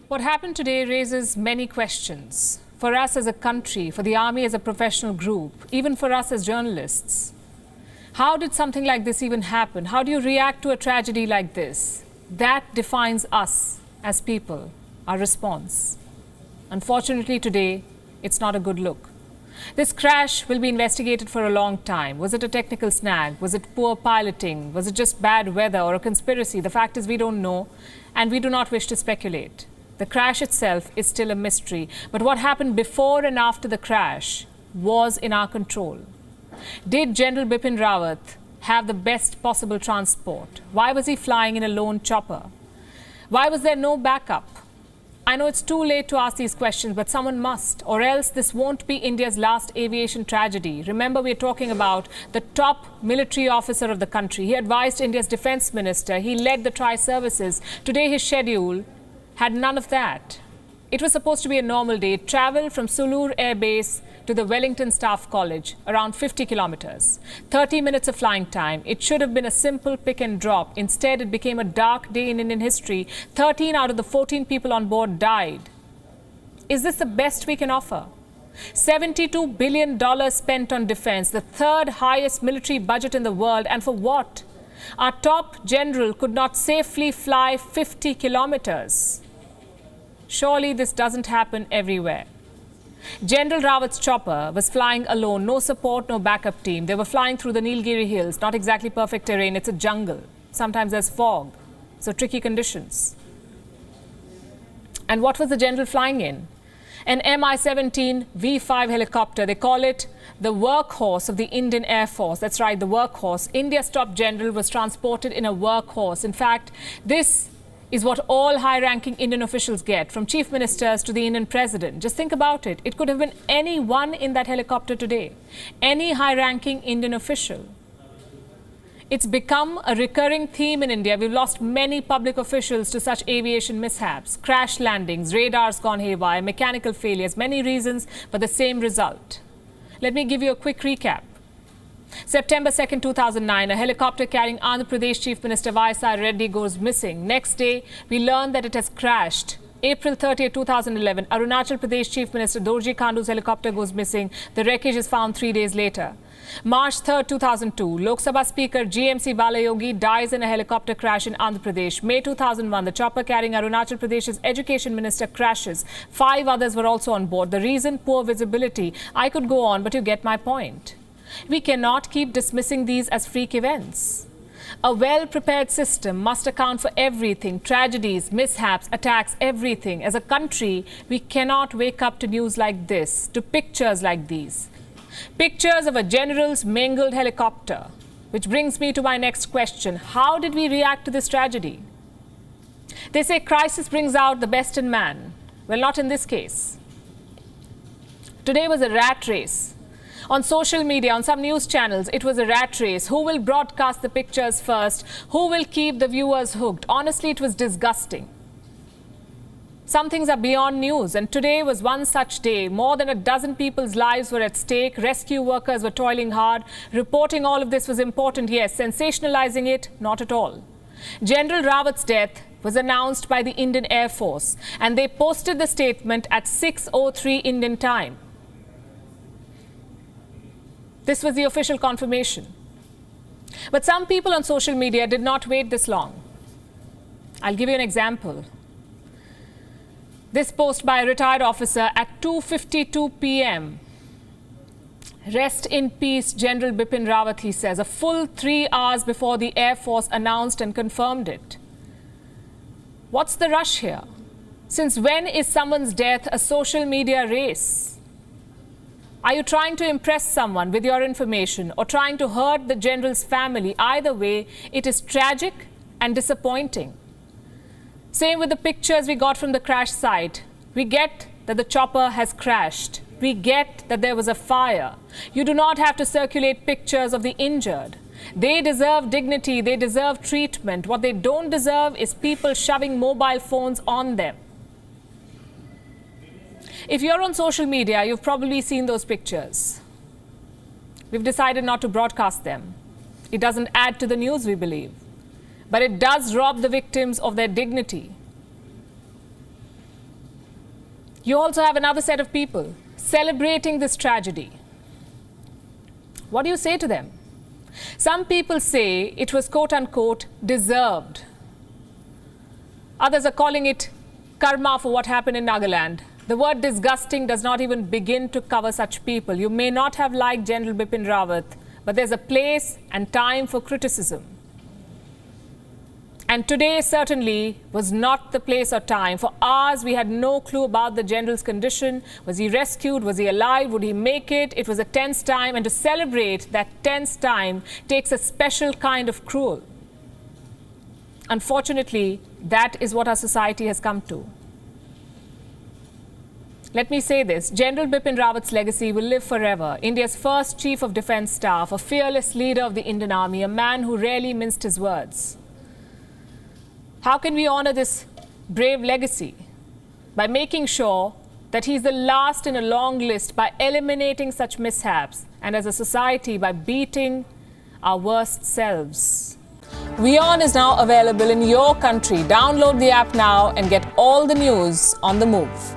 What happened today raises many questions. For us as a country, for the army as a professional group, even for us as journalists. How did something like this even happen? How do you react to a tragedy like this? That defines us as people, our response. Unfortunately today, it's not a good look. This crash will be investigated for a long time. Was it a technical snag? Was it poor piloting? Was it just bad weather or a conspiracy? The fact is we don't know, and we do not wish to speculate. The crash itself is still a mystery, but what happened before and after the crash was in our control. Did General Bipin Rawat have the best possible transport? Why was he flying in a lone chopper? Why was there no backup? I know it's too late to ask these questions, but someone must, or else this won't be India's last aviation tragedy. Remember, we're talking about the top military officer of the country. He advised India's defense minister. He led the tri-services. Today, his schedule had none of that. It was supposed to be a normal day. Travel from Sulur Air Base to the Wellington Staff College, around 50 kilometers. 30 minutes of flying time. It should have been a simple pick and drop. Instead, it became a dark day in Indian history. 13 out of the 14 people on board died. Is this the best we can offer? $72 billion spent on defense, the third highest military budget in the world, and for what? Our top general could not safely fly 50 kilometers. Surely this doesn't happen everywhere. General Rawat's chopper was flying alone, no support, no backup team. They were flying through the Nilgiri Hills, not exactly perfect terrain, it's a jungle. Sometimes there's fog, so tricky conditions. And what was the general flying in? An Mi-17 V5 helicopter. They call it the workhorse of the Indian Air Force. That's right, the workhorse. India's top general was transported in a workhorse. In fact, this is what all high-ranking Indian officials get, from chief ministers to the Indian president. Just think about it. It could have been anyone in that helicopter today. Any high-ranking Indian official. It's become a recurring theme in India. We've lost many public officials to such aviation mishaps. Crash landings, radars gone haywire, mechanical failures, many reasons, but the same result. Let me give you a quick recap. September 2nd, 2009, a helicopter carrying Andhra Pradesh Chief Minister Y.S.R. Reddy goes missing. Next day, we learn that it has crashed. April 30th, 2011, Arunachal Pradesh Chief Minister Dorji Khandu's helicopter goes missing. The wreckage is found 3 days later. March 3rd, 2002, Lok Sabha Speaker GMC Balayogi dies in a helicopter crash in Andhra Pradesh. May 2001, the chopper carrying Arunachal Pradesh's Education Minister crashes. 5 others were also on board. The reason? Poor visibility. I could go on, but you get my point. We cannot keep dismissing these as freak events. A well-prepared system must account for everything, tragedies, mishaps, attacks, everything. As a country, we cannot wake up to news like this, to pictures like these. Pictures of a general's mangled helicopter. Which brings me to my next question. How did we react to this tragedy? They say crisis brings out the best in man. Well, not in this case. Today was a rat race. On social media, on some news channels, it was a rat race. Who will broadcast the pictures first? Who will keep the viewers hooked? Honestly, it was disgusting. Some things are beyond news, and today was one such day. More than a dozen people's lives were at stake. Rescue workers were toiling hard. Reporting all of this was important, yes. Sensationalizing it, not at all. General Rawat's death was announced by the Indian Air Force, and they posted the statement at 6:03 Indian time. This was the official confirmation. But some people on social media did not wait this long. I'll give you an example. This post by a retired officer at 2:52 p.m. Rest in peace, General Bipin Rawat, he says, a full 3 hours before the Air Force announced and confirmed it. What's the rush here? Since when is someone's death a social media race? Are you trying to impress someone with your information or trying to hurt the general's family? Either way, it is tragic and disappointing. Same with the pictures we got from the crash site. We get that the chopper has crashed. We get that there was a fire. You do not have to circulate pictures of the injured. They deserve dignity. They deserve treatment. What they don't deserve is people shoving mobile phones on them. If you're on social media, you've probably seen those pictures. We've decided not to broadcast them. It doesn't add to the news, we believe. But it does rob the victims of their dignity. You also have another set of people celebrating this tragedy. What do you say to them? Some people say it was quote-unquote deserved. Others are calling it karma for what happened in Nagaland. The word disgusting does not even begin to cover such people. You may not have liked General Bipin Rawat, but there's a place and time for criticism. And today certainly was not the place or time. For hours, we had no clue about the general's condition. Was he rescued? Was he alive? Would he make it? It was a tense time. And to celebrate that tense time takes a special kind of cruel. Unfortunately, that is what our society has come to. Let me say this, General Bipin Rawat's legacy will live forever. India's first Chief of Defence Staff, a fearless leader of the Indian Army, a man who rarely minced his words. How can we honour this brave legacy? By making sure that he's the last in a long list, by eliminating such mishaps, and as a society, by beating our worst selves. WION is now available in your country. Download the app now and get all the news on the move.